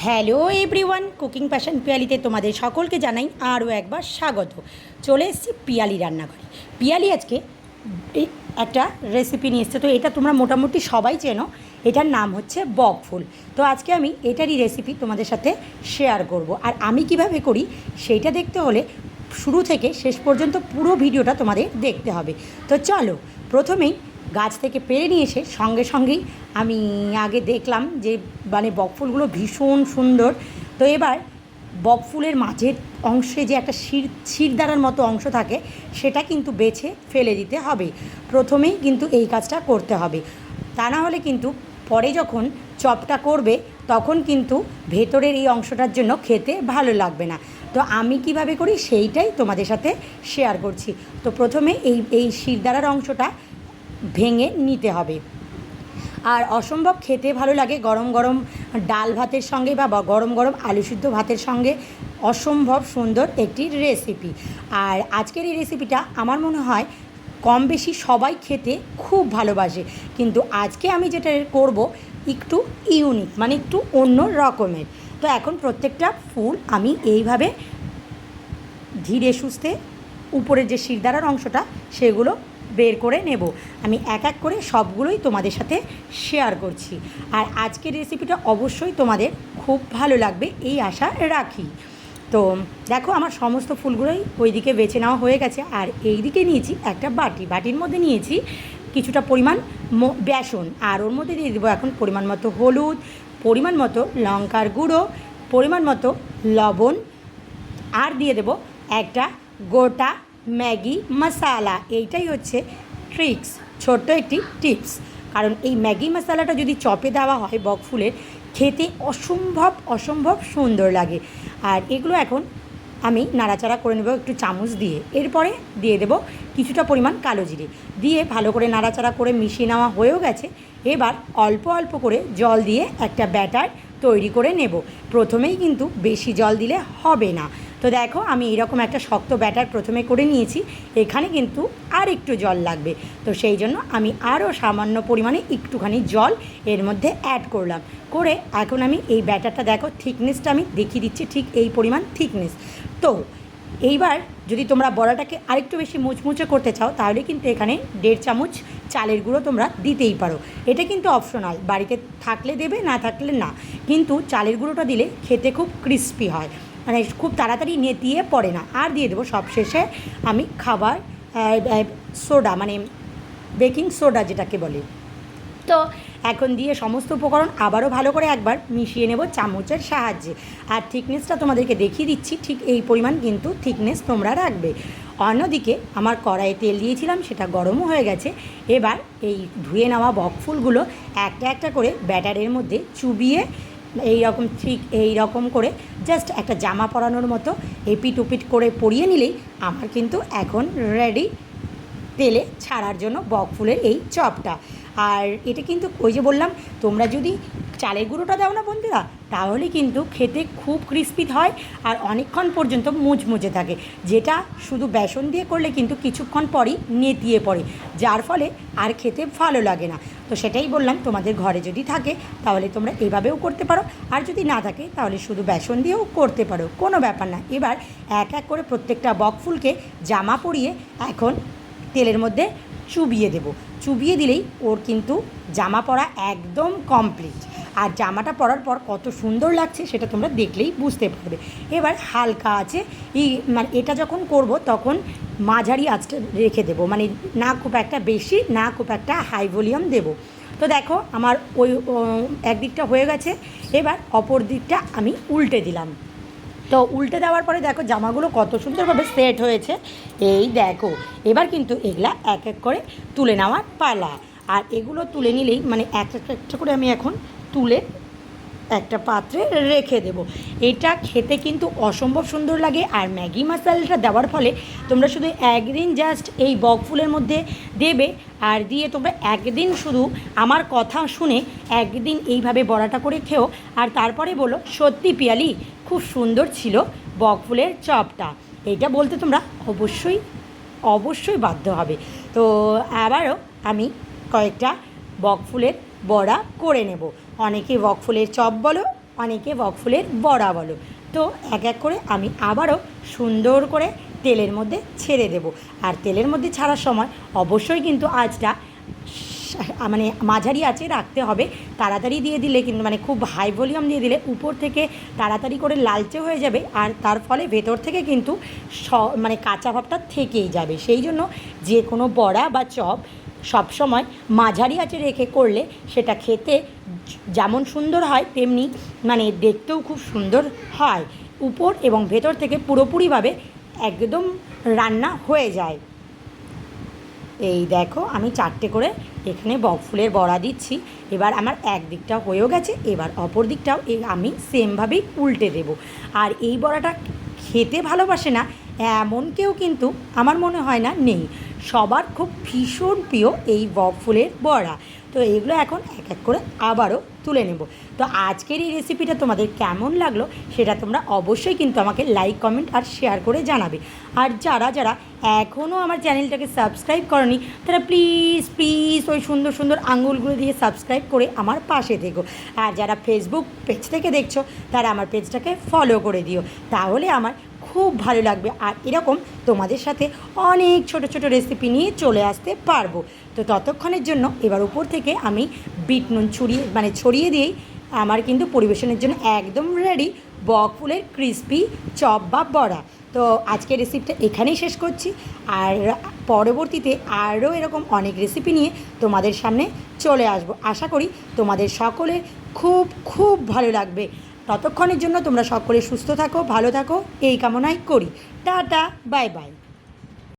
Hello everyone, cooking passion পিয়ালিতে তোমাদের সকলকে জানাই আরও একবার স্বাগত। চলে এসেছি পিয়ালি রান্নাঘরে। পিয়ালি আজকে একটা রেসিপি নিয়ে এসছে। তো এটা তোমরা মোটামুটি সবাই চেনো, এটার নাম হচ্ছে বক ফুল। তো আজকে আমি এটারই রেসিপি তোমাদের সাথে শেয়ার করব। আর আমি কিভাবে করি সেইটা দেখতে হলে শুরু থেকে শেষ পর্যন্ত পুরো ভিডিওটা তোমাদের দেখতে হবে। তো চলো, প্রথমেই গাছ থেকে পেরে নিয়ে এসে সঙ্গে সঙ্গেই আমি আগে দেখলাম যে বকফুলগুলো ভীষণ সুন্দর। তো এবার বকফুলের মাঝের অংশে যে একটা শিরদাঁড়ার মতো অংশ থাকে সেটা কিন্তু বেছে ফেলে দিতে হবে। প্রথমেই কিন্তু এই কাজটা করতে হবে, তা না হলে কিন্তু পরে যখন চপটা করবে তখন কিন্তু ভেতরের এই অংশটার জন্য খেতে ভালো লাগবে না। তো আমি কিভাবে করি সেইটাই তোমাদের সাথে শেয়ার করছি। তো প্রথমে এই শিরদাঁড়ার অংশটা ভেঙে নিতে হবে। আর অসম্ভব খেতে ভালো লাগে গরম গরম ডাল ভাতের সঙ্গে বা গরম গরম আলু সিদ্ধ ভাতের সঙ্গে। অসম্ভব সুন্দর একটি রেসিপি। আর আজকের এই রেসিপিটা আমার মনে হয় কম বেশি সবাই খেতে খুব ভালোবাসে, কিন্তু আজকে আমি যেটা করব একটু ইউনিক, মানে একটু অন্য রকমের। তো এখন প্রত্যেকটা ফুল আমি এইভাবে ধীরে সুস্থে উপরের যে শিরদাঁড়ার অংশটা সেগুলো বের করে নেব। আমি এক এক করে সবগুলোই তোমাদের সাথে শেয়ার করছি। আর আজকের রেসিপিটা অবশ্যই তোমাদের খুব ভালো লাগবে এই আশা রাখি। তো দেখো, আমার সমস্ত ফুলগুলোই ওইদিকে বেছে নেওয়া হয়ে গেছে। আর এই দিকে নিয়েছি একটা বাটির মধ্যে নিয়েছি কিছুটা পরিমাণ বেসন। আর ওর মধ্যে দিয়ে দেবো এখন পরিমাণ মতো হলুদ, পরিমাণ মতো লঙ্কার গুঁড়ো, পরিমাণ মতো লবণ, আর দিয়ে দেবো একটা গোটা ম্যাগি মশালা। এইটাই হচ্ছে ট্রিক্স, ছোট্ট একটি টিপস। কারণ এই ম্যাগি মশালাটা যদি চপে দেওয়া হয় বকফুলের, খেতে অসম্ভব সুন্দর লাগে। আর এগুলো এখন আমি নাড়াচাড়া করে নেব একটু চামচ দিয়ে। এরপরে দিয়ে দেব কিছুটা পরিমাণ কালো জিরে দিয়ে ভালো করে নাড়াচাড়া করে মিশিয়ে নেওয়া হয়েও গেছে। এবার অল্প অল্প করে জল দিয়ে একটা ব্যাটার তৈরি করে নেব। প্রথমেই কিন্তু বেশি জল দিলে হবে না। তো দেখো, আমি এরকম একটা শক্ত ব্যাটার প্রথমে করে নিয়েছি। এখানে কিন্তু আর একটু জল লাগবে। তো সেই জন্য আমি আরও সামান্য পরিমাণে একটুখানি জল এর মধ্যে অ্যাড করলাম। করে এখন আমি এই ব্যাটারটা দেখো, থিকনেসটা আমি দেখিয়ে দিচ্ছি, ঠিক এই পরিমাণ থিকনেস। তো এইবার যদি তোমরা বড়াটাকে আরেকটু বেশি মুচমুচে করতে চাও তাহলে কিন্তু এখানে 1.5 চামচ চালের গুঁড়ো তোমরা দিতেই পারো। এটা কিন্তু অপশনাল, বাড়িতে থাকলে দেবে, না থাকলে না। কিন্তু চালের গুঁড়োটা দিলে খেতে খুব ক্রিস্পি হয়, মানে খুব তাড়াতাড়ি নেতিয়ে পড়ে না। আর দিয়ে দেবো সবশেষে আমি খাবার সোডা, মানে বেকিং সোডা যেটাকে বলে। তো এখন দিয়ে সমস্ত উপকরণ আবারও ভালো করে একবার মিশিয়ে নেব চামচের সাহায্যে। আর থিকনেসটা তোমাদেরকে দেখিয়ে দিচ্ছি, ঠিক এই পরিমাণ কিন্তু থিকনেস তোমরা রাখবে। অন্যদিকে আমার কড়াইয়ে তেল দিয়েছিলাম, সেটা গরমও হয়ে গেছে। এবার এই ধুয়ে নেওয়া বকফুলগুলো একটা একটা করে ব্যাটারের মধ্যে চুবিয়ে ঠিক এই রকম করে জাস্ট একটা জামা পরানোর মতো এপিট ওপিট করে পরিয়ে নিলেই আমার কিন্তু এখন রেডি তেলে ছাড়ার জন্য বকফুলের এই চপটা। আর এটা কিন্তু ওই যে বললাম, তোমরা যদি চালের গুঁড়োটা দাও না বন্ধুরা, তাহলে কিন্তু খেতে খুব ক্রিস্পি হয় আর অনেকক্ষণ পর্যন্ত মুচমুচে থাকে। যেটা শুধু বেসন দিয়ে করলে কিন্তু কিছুক্ষণ পরই নেতিয়ে পড়ে, যার ফলে আর খেতে ভালো লাগে না। তো সেটাই বললাম, তোমাদের ঘরে যদি থাকে তাহলে তোমরা এভাবেও করতে পারো, আর যদি না থাকে তাহলে শুধু বেসন দিয়েও করতে পারো, কোনো ব্যাপার না। এবার এক এক করে প্রত্যেকটা বকফুলকে জামা পরিয়ে এখন তেলের মধ্যে চুবিয়ে দেব। চুবিয়ে দিলেই ওর কিন্তু জামা পরা একদম কমপ্লিট। আর জামাটা পরার পর কত সুন্দর লাগছে সেটা তোমরা দেখলেই বুঝতে পারবে। এবার হালকা আছে মানে এটা যখন করব তখন মাঝারি আঁচটা রেখে দেবো, মানে না খুব একটা বেশি, না খুব একটা হাই ভলিউম দেবো। তো দেখো, আমার ওই একদিকটা হয়ে গেছে। এবার অপর দিকটা আমি উল্টে দিলাম। তো উল্টে দেওয়ার পরে দেখো জামাগুলো কত সুন্দরভাবে সেট হয়েছে। এই দেখো, এবার কিন্তু এগুলা এক এক করে তুলে নেওয়ার পালা। আর এগুলো তুলে নিলেই মানে একটা একটা করে আমি এখন তুলে একটা পাত্রে রেখে দেব। এটা খেতে কিন্তু অসম্ভব সুন্দর লাগে। আর ম্যাগি মশালাটা দেওয়ার ফলে তোমরা শুধু একদিন জাস্ট এই বকফুলের মধ্যে দেবে, আর দিয়ে তোমরা একদিন শুধু আমার কথা শুনে একদিন এইভাবে বড়াটা করে খেও, আর তারপরে বলো সত্যি পিয়ালি খুব সুন্দর ছিল বকফুলের চপটা। এইটা বলতে তোমরা অবশ্যই বাধ্য হবে। তো আবারও আমি কয়েকটা বকফুলের বড়া করে নেব। অনেকে বকফুলের চপ বলো, অনেকে বকফুলের বড়া বলো। তো এক এক করে আমি আবারও সুন্দর করে তেলের মধ্যে ছেড়ে দেব। আর তেলের মধ্যে ছাড়ার সময় অবশ্যই কিন্তু আঁচটা মানে মাঝারি আঁচে রাখতে হবে। তাড়াতাড়ি দিয়ে দিলে কিন্তু মানে খুব হাই ভলিউম দিয়ে দিলে উপর থেকে তাড়াতাড়ি করে লালচে হয়ে যাবে, আর তার ফলে ভেতর থেকে কিন্তু মানে কাঁচা ভাবটা থেকেই যাবে। সেই জন্য যে কোনো বড়া বা চপ সবসময় মাঝারি আঁচে রেখে করলে সেটা খেতে যেমন সুন্দর হয় তেমনি মানে দেখতেও খুব সুন্দর হয়, উপর এবং ভেতর থেকে পুরোপুরিভাবে একদম রান্না হয়ে যায়। এই দেখো আমি 4টে করে এখানে বকফুলের বড়া দিচ্ছি। এবার আমার এক দিকটা হয়েও গেছে, এবার অপর দিকটাও আমি সেমভাবেই উল্টে দেব। আর এই বড়াটা খেতে ভালোবাসে না এমন কেউ কিন্তু আমার মনে হয় না নেই, সবার খুব ভীষণ প্রিয় এই বকফুলের বড়া। তো এইগুলো এখন এক এক করে আবারও তুলে নেব। তো আজকের এই রেসিপিটা তোমাদের কেমন লাগলো সেটা তোমরা অবশ্যই কিন্তু আমাকে লাইক, কমেন্ট আর শেয়ার করে জানাবে। আর যারা যারা এখনও আমার চ্যানেলটাকে সাবস্ক্রাইব করনি তারা প্লিজ প্লিজ ওই সুন্দর সুন্দর আঙুলগুলো দিয়ে সাবস্ক্রাইব করে আমার পাশে থেকো। আর যারা ফেসবুক পেজ থেকে দেখছো তারা আমার পেজটাকে ফলো করে দিও, তাহলে আমার খুব ভালো লাগবে। আর এরকম তোমাদের সাথে অনেক ছোট ছোট রেসিপি নিয়ে চলে আসতে পারবো। তো ততক্ষণের জন্য এবার উপর থেকে আমি বিট নুন ছড়িয়ে দিয়েই আমার কিন্তু পরিবেশনের জন্য একদম রেডি বকফুলের ক্রিস্পি চপ বা বড়া। তো আজকের রেসিপিটা এখানেই শেষ করছি, আর পরবর্তীতে আরও এরকম অনেক রেসিপি নিয়ে তোমাদের সামনে চলে আসবো। আশা করি তোমাদের সকলের খুব খুব ভালো লাগবে। ততক্ষণের জন্য তোমরা সকলে সুস্থ থাকো, ভালো থাকো এই কামনাই করি। Tata, bye bye.